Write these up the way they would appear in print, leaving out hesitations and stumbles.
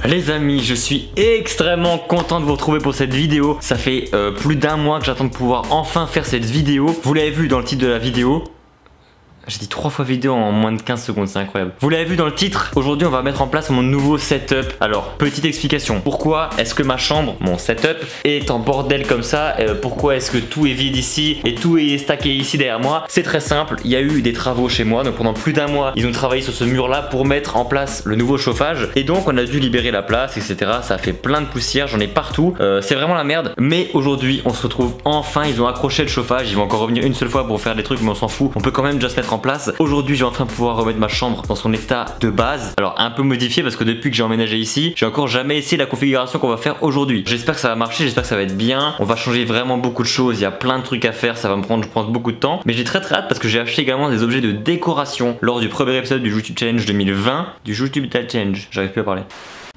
Les amis, je suis extrêmement content de vous retrouver pour cette vidéo. Ça fait plus d'un mois que j'attends de pouvoir enfin faire cette vidéo. Vous l'avez vu dans le titre de la vidéo. J'ai dit 3 fois vidéo en moins de 15 secondes, c'est incroyable. Vous l'avez vu dans le titre, aujourd'hui on va mettre en place mon nouveau setup. Alors, petite explication. Pourquoi est-ce que ma chambre, mon setup, est en bordel comme ça? Pourquoi est-ce que tout est vide ici et tout est stacké ici derrière moi? C'est très simple, il y a eu des travaux chez moi. Donc pendant plus d'un mois, ils ont travaillé sur ce mur là pour mettre en place le nouveau chauffage. Et donc on a dû libérer la place, etc. Ça a fait plein de poussière, j'en ai partout. C'est vraiment la merde. Mais aujourd'hui, on se retrouve enfin, ils ont accroché le chauffage. Ils vont encore revenir une seule fois pour faire des trucs, mais on s'en fout. On peut quand même déjà se mettre en place. Aujourd'hui, je vais enfin pouvoir remettre ma chambre dans son état de base. Alors un peu modifié parce que depuis que j'ai emménagé ici, j'ai encore jamais essayé la configuration qu'on va faire aujourd'hui. J'espère que ça va marcher, j'espère que ça va être bien. On va changer vraiment beaucoup de choses, il y a plein de trucs à faire, ça va me prendre, je pense, beaucoup de temps. Mais j'ai très hâte parce que j'ai acheté également des objets de décoration lors du premier épisode du YouTube Challenge 2020. Du YouTube Challenge, j'arrive plus à parler.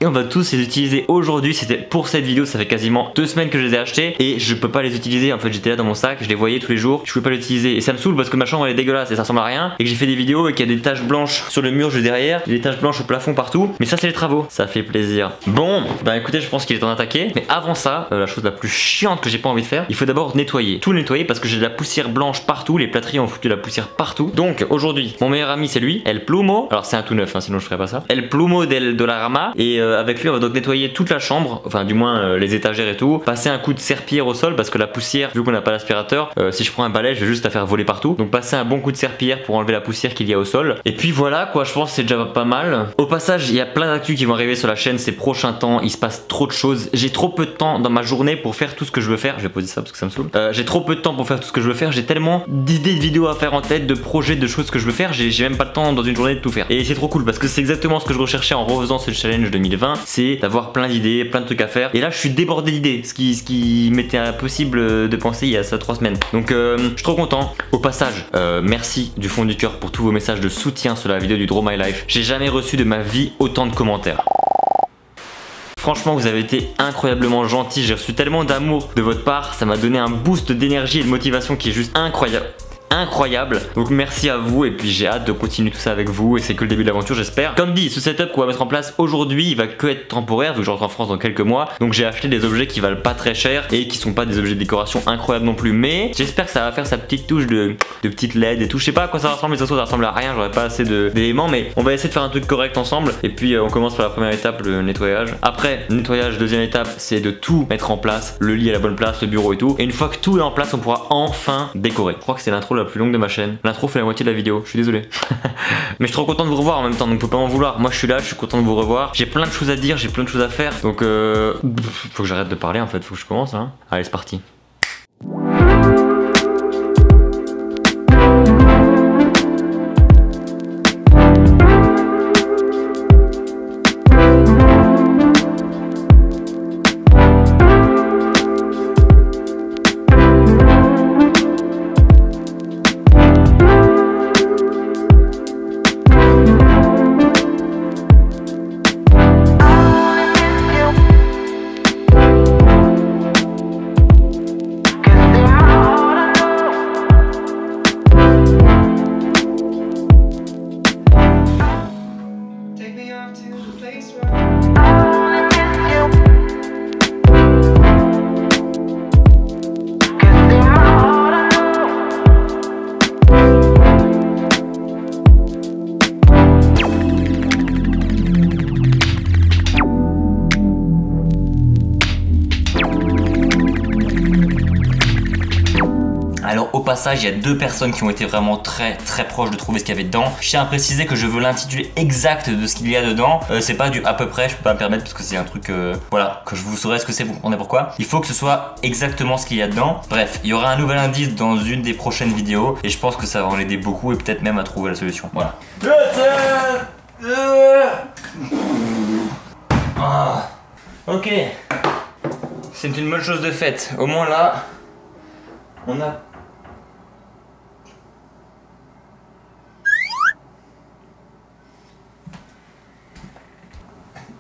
Et on va tous les utiliser aujourd'hui. C'était pour cette vidéo, ça fait quasiment 2 semaines que je les ai achetés et je peux pas les utiliser. En fait, j'étais là dans mon sac, je les voyais tous les jours, je pouvais pas les utiliser et ça me saoule parce que ma chambre elle est dégueulasse et ça ressemble à rien et que j'ai fait des vidéos et qu'il y a des taches blanches sur le mur juste derrière, des taches blanches au plafond partout. Mais ça c'est les travaux, ça fait plaisir. Bon, bah écoutez, je pense qu'il est temps d'attaquer. Mais avant ça, la chose la plus chiante que j'ai pas envie de faire, il faut d'abord nettoyer, tout nettoyer parce que j'ai de la poussière blanche partout, les plâtreries ont foutu de la poussière partout. Donc aujourd'hui, mon meilleur ami c'est lui, El Plumo. Alors c'est un tout neuf, hein, sinon je ferais pas ça. El Plumo del Dollarama et avec lui on va donc nettoyer toute la chambre, enfin du moins les étagères et tout, passer un coup de serpillière au sol parce que la poussière, vu qu'on n'a pas l'aspirateur, si je prends un balai je vais juste la faire voler partout. Donc passer un bon coup de serpillière pour enlever la poussière qu'il y a au sol. Et puis voilà quoi, je pense que c'est déjà pas mal. Au passage, il y a plein d'actus qui vont arriver sur la chaîne ces prochains temps, il se passe trop de choses. J'ai trop peu de temps dans ma journée pour faire tout ce que je veux faire. Je vais poser ça parce que ça me saoule. J'ai trop peu de temps pour faire tout ce que je veux faire. J'ai tellement d'idées de vidéos à faire en tête, de projets, de choses que je veux faire. J'ai même pas le temps dans une journée de tout faire. Et c'est trop cool parce que c'est exactement ce que je recherchais en refaisant ce challenge 2020. C'est d'avoir plein d'idées, plein de trucs à faire. Et là, je suis débordé d'idées, ce qui m'était impossible de penser il y a ça 3 semaines. Donc, je suis trop content. Au passage, merci du fond du cœur pour tous vos messages de soutien sur la vidéo du Draw My Life. J'ai jamais reçu de ma vie autant de commentaires. Franchement, vous avez été incroyablement gentils. J'ai reçu tellement d'amour de votre part. Ça m'a donné un boost d'énergie et de motivation qui est juste incroyable. Donc merci à vous et puis j'ai hâte de continuer tout ça avec vous et c'est que le début de l'aventure, j'espère. Comme dit, ce setup qu'on va mettre en place aujourd'hui il va que être temporaire vu que je rentre en France dans quelques mois. Donc j'ai acheté des objets qui valent pas très cher et qui sont pas des objets de décoration incroyables non plus, mais j'espère que ça va faire sa petite touche de petites LED et tout. Je sais pas à quoi ça ressemble, mais ça ressemble à rien, j'aurais pas assez d'éléments, mais on va essayer de faire un truc correct ensemble. Et puis on commence par la première étape, le nettoyage. Après nettoyage, deuxième étape, c'est de tout mettre en place, le lit à la bonne place, le bureau et tout. Et une fois que tout est en place, on pourra enfin décorer. Je crois que c'est l'intro la plus longue de ma chaîne. L'intro fait la moitié de la vidéo, je suis désolé. Mais je suis trop content de vous revoir en même temps, donc faut pas m'en vouloir. Moi je suis là, je suis content de vous revoir. J'ai plein de choses à dire, j'ai plein de choses à faire. Donc faut que j'arrête de parler en fait, faut que je commence hein. Allez c'est parti. Alors au passage, il y a 2 personnes qui ont été vraiment très proches de trouver ce qu'il y avait dedans. Je tiens à préciser que je veux l'intitulé exact de ce qu'il y a dedans. C'est pas du à peu près, je peux pas me permettre parce que c'est un truc voilà, que je vous saurai ce que c'est, vous comprenez pourquoi. Il faut que ce soit exactement ce qu'il y a dedans. Bref, il y aura un nouvel indice dans une des prochaines vidéos et je pense que ça va en aider beaucoup et peut-être même à trouver la solution. Voilà. Ah, ok. C'est une bonne chose de faite. Au moins là, on a...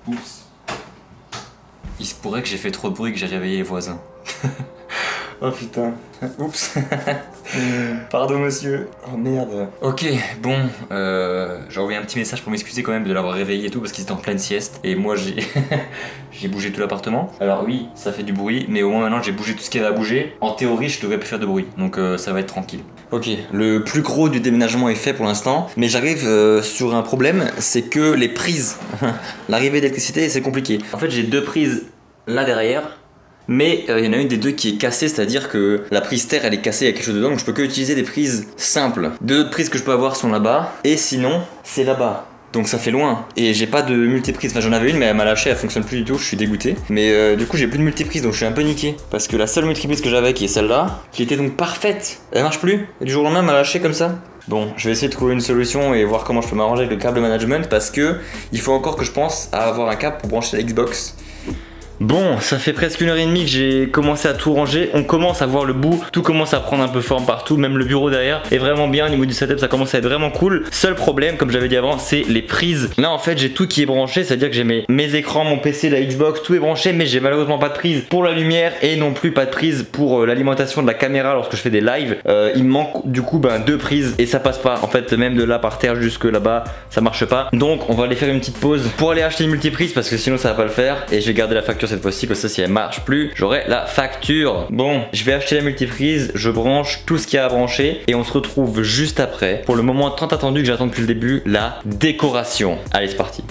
Oups. Il se pourrait que j'ai fait trop de bruit, que j'ai réveillé les voisins. Oh putain. Oups. Pardon monsieur. Oh merde. Ok, bon, j'ai envoyé un petit message pour m'excuser quand même de l'avoir réveillé et tout parce qu'ils étaient en pleine sieste. Et moi j'ai j'ai bougé tout l'appartement. Alors oui, ça fait du bruit, mais au moins maintenant j'ai bougé tout ce qu'il y avait à bouger. En théorie, je devrais plus faire de bruit, donc ça va être tranquille. Ok, le plus gros du déménagement est fait pour l'instant, mais j'arrive sur un problème, c'est que les prises, l'arrivée d'électricité c'est compliqué. En fait j'ai deux prises là derrière. Mais il y en a une des deux qui est cassée, c'est-à-dire que la prise terre elle est cassée, il y a quelque chose dedans, donc je peux que utiliser des prises simples. Deux autres prises que je peux avoir sont là-bas, et sinon c'est là-bas. Donc ça fait loin, et j'ai pas de multiprise, enfin j'en avais une mais elle m'a lâché, elle fonctionne plus du tout, je suis dégoûté. Mais du coup j'ai plus de multiprise, donc je suis un peu niqué. Parce que la seule multiprise que j'avais qui est celle-là, qui était donc parfaite, elle marche plus, et du jour au lendemain elle m'a lâché comme ça. Bon, je vais essayer de trouver une solution et voir comment je peux m'arranger avec le câble management, parce que il faut encore que je pense à avoir un câble pour brancher la Xbox. Bon, ça fait presque 1h30 que j'ai commencé à tout ranger. On commence à voir le bout, tout commence à prendre un peu forme partout. Même le bureau derrière est vraiment bien au niveau du setup, ça commence à être vraiment cool. Seul problème, comme j'avais dit avant, c'est les prises. Là en fait j'ai tout qui est branché, c'est-à-dire que j'ai mes écrans, mon PC, la Xbox, tout est branché. Mais j'ai malheureusement pas de prise pour la lumière et non plus pas de prise pour l'alimentation de la caméra lorsque je fais des lives. Il me manque du coup deux prises et ça passe pas. En fait même de là par terre jusque là-bas ça marche pas. Donc on va aller faire une petite pause pour aller acheter une multiprise parce que sinon ça va pas le faire. Et je vais garder la facture cette fois-ci, parce que si elle marche plus, j'aurai la facture. Bon, je vais acheter la multiprise, je branche tout ce qu'il y a à brancher et on se retrouve juste après pour le moment tant attendu que j'attends depuis le début, la décoration. Allez, c'est parti.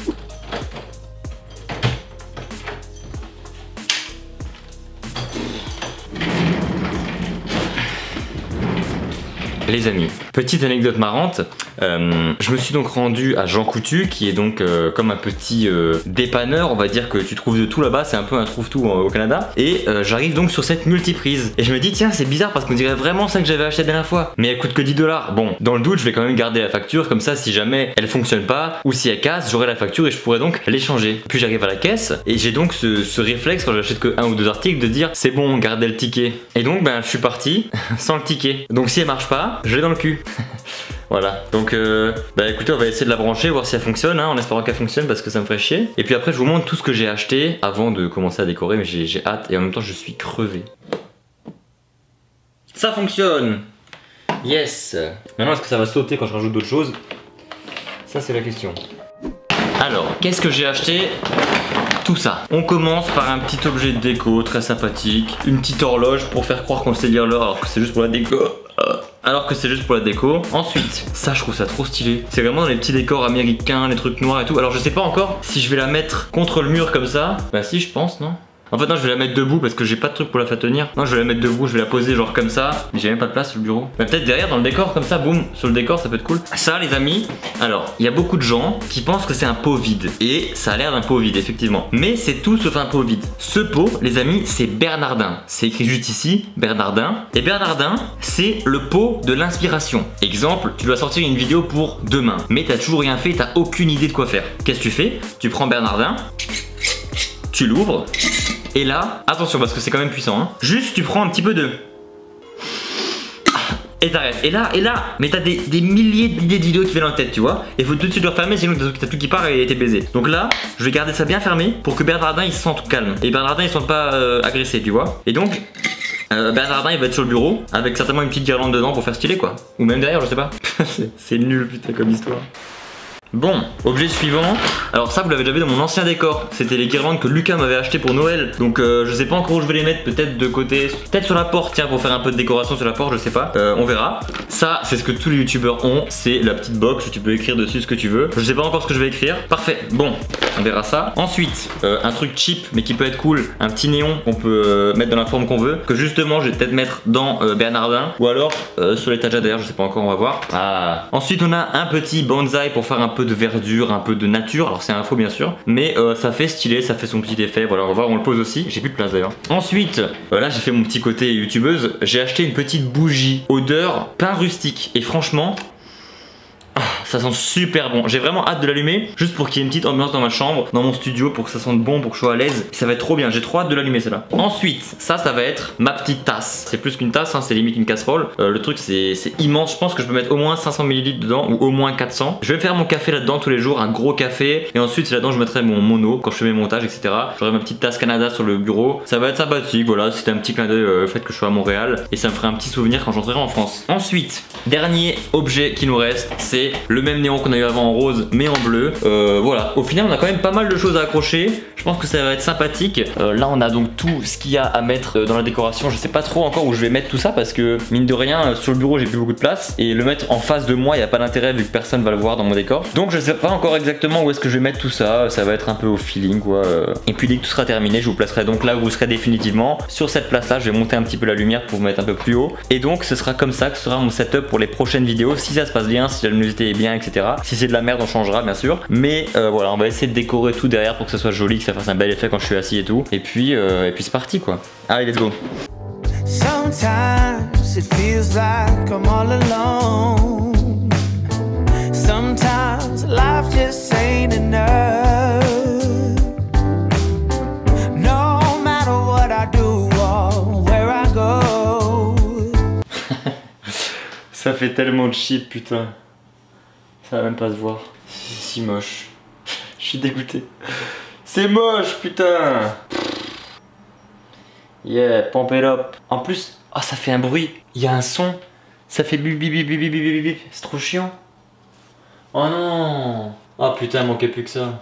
Les amis, petite anecdote marrante, je me suis donc rendu à Jean Coutu qui est donc comme un petit dépanneur, on va dire que tu trouves de tout là-bas, c'est un peu un trouve-tout au Canada. Et j'arrive donc sur cette multiprise et je me dis tiens c'est bizarre parce qu'on dirait vraiment ça que j'avais acheté la dernière fois. Mais elle coûte que 10 $. Bon, dans le doute je vais quand même garder la facture, comme ça si jamais elle fonctionne pas ou si elle casse, j'aurai la facture et je pourrai donc l'échanger. Puis j'arrive à la caisse et j'ai donc ce réflexe quand j'achète que 1 ou 2 articles de dire c'est bon, gardez le ticket. Et donc ben je suis parti sans le ticket. Donc si elle marche pas, je l'ai dans le cul. Voilà, donc bah écoutez, on va essayer de la brancher, voir si elle fonctionne, hein, en espérant qu'elle fonctionne parce que ça me ferait chier. Et puis après je vous montre tout ce que j'ai acheté avant de commencer à décorer, mais j'ai hâte et en même temps je suis crevé. Ça fonctionne. Yes. Maintenant est-ce que ça va sauter quand je rajoute d'autres choses? Ça c'est la question. Alors, qu'est-ce que j'ai acheté? Tout ça. On commence par un petit objet de déco très sympathique, une petite horloge pour faire croire qu'on sait lire l'heure alors que c'est juste pour la déco. Ensuite, ça je trouve ça trop stylé. C'est vraiment dans les petits décors américains, les trucs noirs et tout. Alors je sais pas encore si je vais la mettre contre le mur comme ça. Bah si je pense, non? En fait non, je vais la mettre debout parce que j'ai pas de truc pour la faire tenir. Non, je vais la mettre debout, je vais la poser genre comme ça. Mais j'ai même pas de place sur le bureau. Mais peut-être derrière dans le décor comme ça, boum, sur le décor ça peut être cool. Ça les amis, alors il y a beaucoup de gens qui pensent que c'est un pot vide. Et ça a l'air d'un pot vide effectivement. Mais c'est tout sauf un pot vide. Ce pot les amis c'est Bernardin. C'est écrit juste ici, Bernardin. Et Bernardin c'est le pot de l'inspiration. Exemple, tu dois sortir une vidéo pour demain. Mais t'as toujours rien fait, t'as aucune idée de quoi faire. Qu'est-ce que tu fais? Tu prends Bernardin, tu l'ouvres. Et là, attention parce que c'est quand même puissant hein. Juste tu prends un petit peu de... Et t'arrêtes. Et là, mais t'as des milliers d'idées de vidéos qui viennent en tête, tu vois. Et faut tout de suite le refermer, sinon t'as tout qui part et t'es baisé. Donc là, je vais garder ça bien fermé pour que Bernardin il se sente calme. Et Bernardin il se sente pas agressé, tu vois. Et donc, Bernardin il va être sur le bureau avec certainement une petite guirlande dedans pour faire stylé quoi. Ou même derrière, je sais pas. C'est nul putain comme histoire. Bon, objet suivant. Alors ça vous l'avez déjà vu dans mon ancien décor. C'était les guirlandes que Lucas m'avait acheté pour Noël. Donc je sais pas encore où je vais les mettre. Peut-être de côté, peut-être sur la porte. Tiens, pour faire un peu de décoration sur la porte, je sais pas. On verra. Ça c'est ce que tous les youtubeurs ont. C'est la petite box où tu peux écrire dessus ce que tu veux. Je sais pas encore ce que je vais écrire. Parfait, bon, on verra ça. Ensuite, un truc cheap mais qui peut être cool. Un petit néon qu'on peut mettre dans la forme qu'on veut. Que justement je vais peut-être mettre dans Bernardin. Ou alors sur l'étagère derrière, je sais pas encore, on va voir. Ah. Ensuite on a un petit bonsaï pour faire un peu de verdure, un peu de nature. Alors c'est un faux bien sûr, mais ça fait stylé, ça fait son petit effet. Voilà, on va voir, on le pose aussi. J'ai plus de place d'ailleurs. Ensuite, là j'ai fait mon petit côté youtubeuse. J'ai acheté une petite bougie odeur pain rustique. Et franchement, ça sent super bon. J'ai vraiment hâte de l'allumer, juste pour qu'il y ait une petite ambiance dans ma chambre, dans mon studio, pour que ça sente bon, pour que je sois à l'aise. Ça va être trop bien, j'ai trop hâte de l'allumer celle-là. Ensuite, ça va être ma petite tasse. C'est plus qu'une tasse, hein, c'est limite une casserole. Le truc c'est immense, je pense que je peux mettre au moins 500 ml dedans, ou au moins 400. Je vais faire mon café là-dedans tous les jours, un gros café. Et ensuite, là-dedans, je mettrai mon mono quand je fais mes montages, etc. J'aurai ma petite tasse Canada sur le bureau. Ça va être sympathique, voilà, c'était un petit clin d'œil au fait que je sois à Montréal. Et ça me ferait un petit souvenir quand j'entrerai en France. Ensuite, dernier objet qui nous reste, c'est le même néon qu'on a eu avant en rose, mais en bleu. Voilà, au final, on a quand même pas mal de choses à accrocher. Je pense que ça va être sympathique. Là, on a donc tout ce qu'il y a à mettre dans la décoration. Je sais pas trop encore où je vais mettre tout ça parce que, mine de rien, sur le bureau, j'ai plus beaucoup de place. Et le mettre en face de moi, il n'y a pas d'intérêt vu que personne va le voir dans mon décor. Donc, je sais pas encore exactement où est-ce que je vais mettre tout ça. Ça va être un peu au feeling, quoi. Et puis, dès que tout sera terminé, je vous placerai donc là où vous serez définitivement. Sur cette place-là, je vais monter un petit peu la lumière pour vous mettre un peu plus haut. Et donc, ce sera comme ça que sera mon setup pour les prochaines vidéos. Si ça se passe bien, si la luminosité est bien, etc. Si c'est de la merde, on changera, bien sûr. Mais voilà, on va essayer de décorer tout derrière pour que ça soit joli, que ça fasse un bel effet quand je suis assis et tout. Et puis c'est parti, quoi. Allez, let's go. Sometimes it feels like I'm all alone. Sometimes life just ain't enough. No matter what I do or where I go. Ça fait tellement cheap, putain. Ça va même pas se voir. C'est si moche. Je suis dégoûté. C'est moche, putain. Yeah, pump it up. En plus, oh, ça fait un bruit. Il y a un son. Ça fait bip bip bip bip bip bip bip. C'est trop chiant. Oh non. Oh putain, il manquait plus que ça.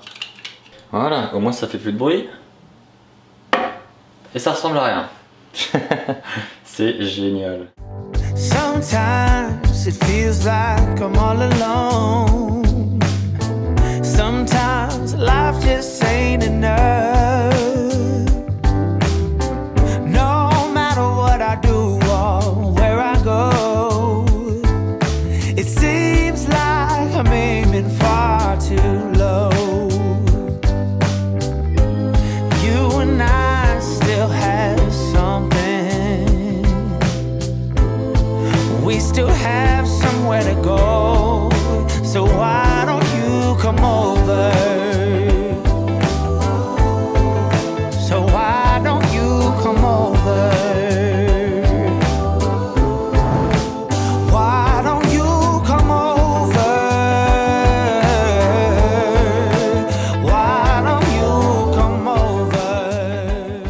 Voilà, au moins ça fait plus de bruit. Et ça ressemble à rien. C'est génial. Sometimes it feels like I'm all alone. Sometimes life just ain't enough. No matter what I do or where I go, it seems like I'm aiming far too low. You and I still have something. We still have somewhere to go. So why don't you come over? So why don't you come over? Why don't you come over? Why don't you come over?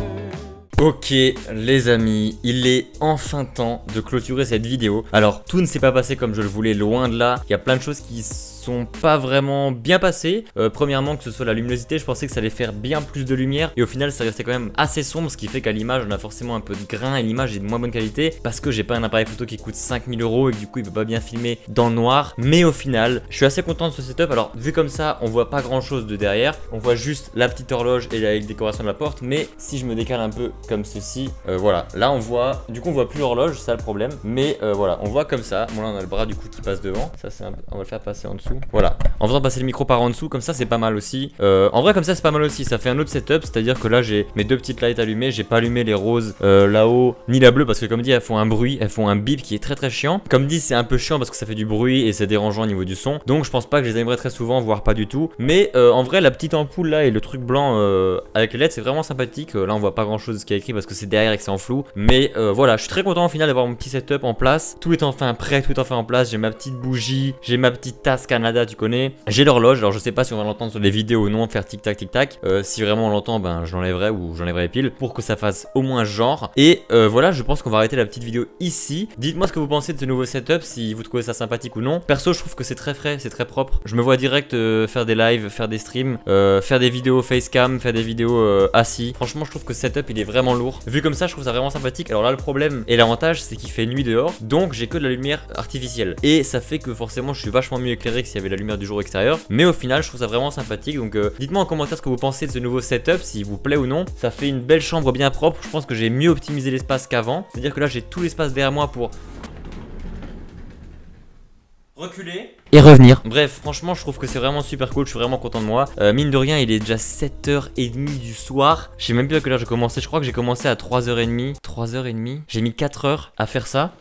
Ok les amis, il est enfin temps de clôturer cette vidéo. Alors tout ne s'est pas passé comme je le voulais, loin de là. Il y a plein de choses qui sont pas vraiment bien passées. Premièrement, que ce soit la luminosité, je pensais que ça allait faire bien plus de lumière et au final ça restait quand même assez sombre, ce qui fait qu'à l'image on a forcément un peu de grain et l'image est de moins bonne qualité parce que j'ai pas un appareil photo qui coûte 5000 € et que du coup il peut pas bien filmer dans le noir. Mais au final je suis assez content de ce setup. Alors vu comme ça on voit pas grand chose de derrière, on voit juste la petite horloge et la décoration de la porte. Mais si je me décale un peu comme ceci, voilà, là on voit, du coup on voit plus l'horloge, c'est ça le problème. Mais voilà, on voit comme ça. Bon là on a le bras du coup qui passe devant, ça c'est on va le faire passer en dessous. Voilà, en faisant passer le micro par en dessous, comme ça c'est pas mal aussi. En vrai comme ça c'est pas mal aussi, ça fait un autre setup, c'est-à-dire que là j'ai mes deux petites lights allumées, j'ai pas allumé les roses là-haut, ni la bleue parce que comme dit elles font un bruit, elles font un bip qui est très très chiant. Comme dit c'est un peu chiant parce que ça fait du bruit et c'est dérangeant au niveau du son, donc je pense pas que je les allumerai très souvent, voire pas du tout. Mais en vrai la petite ampoule là et le truc blanc avec les LED c'est vraiment sympathique. Là on voit pas grand chose de ce qui est écrit parce que c'est derrière et que c'est en flou. Mais voilà, je suis très content au final d'avoir mon petit setup en place. Tout est enfin prêt, tout est enfin en place. J'ai ma petite bougie, j'ai ma petite tasse Canada, tu connais. J'ai l'horloge, alors je sais pas si on va l'entendre sur les vidéos ou non, faire tic tac tic tac. Si vraiment on l'entend, ben je l'enlèverai ou j'enlèverai les piles pour que ça fasse au moins genre. Et voilà, je pense qu'on va arrêter la petite vidéo ici. Dites-moi ce que vous pensez de ce nouveau setup, si vous trouvez ça sympathique ou non. Perso, je trouve que c'est très frais, c'est très propre. Je me vois direct faire des lives, faire des streams, faire des vidéos facecam, faire des vidéos assis. Franchement, je trouve que ce setup il est vraiment lourd. Vu comme ça, je trouve ça vraiment sympathique. Alors là, le problème et l'avantage, c'est qu'il fait nuit dehors, donc j'ai que de la lumière artificielle. Et ça fait que forcément, je suis vachement mieux éclairé que s'il y avait la lumière du jour extérieur. Mais au final, je trouve ça vraiment sympathique. Donc dites-moi en commentaire ce que vous pensez de ce nouveau setup, s'il vous plaît ou non. Ça fait une belle chambre bien propre. Je pense que j'ai mieux optimisé l'espace qu'avant. C'est-à-dire que là, j'ai tout l'espace derrière moi pour reculer et revenir. Bref, franchement, je trouve que c'est vraiment super cool. Je suis vraiment content de moi. Mine de rien, il est déjà 7h30 du soir. Je sais même plus à quelle heure j'ai commencé. Je crois que j'ai commencé à 3h30. 3h30. J'ai mis 4 heures à faire ça.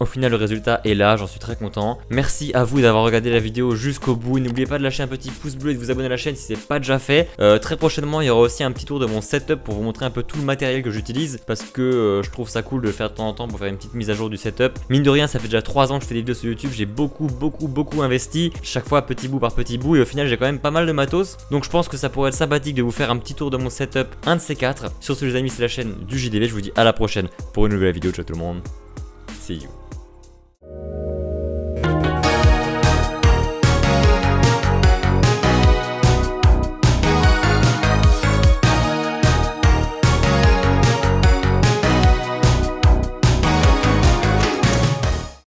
Au final le résultat est là, j'en suis très content. Merci à vous d'avoir regardé la vidéo jusqu'au bout. N'oubliez pas de lâcher un petit pouce bleu et de vous abonner à la chaîne si c'est pas déjà fait. Très prochainement il y aura aussi un petit tour de mon setup pour vous montrer un peu tout le matériel que j'utilise, parce que je trouve ça cool de le faire de temps en temps pour faire une petite mise à jour du setup. Mine de rien, ça fait déjà 3 ans que je fais des vidéos sur YouTube, j'ai beaucoup investi, chaque fois petit bout par petit bout, et au final j'ai quand même pas mal de matos. Donc je pense que ça pourrait être sympathique de vous faire un petit tour de mon setup, un de ces 4. Sur ce les amis, c'est la chaîne du JDV, je vous dis à la prochaine pour une nouvelle vidéo. Ciao tout le monde, see you.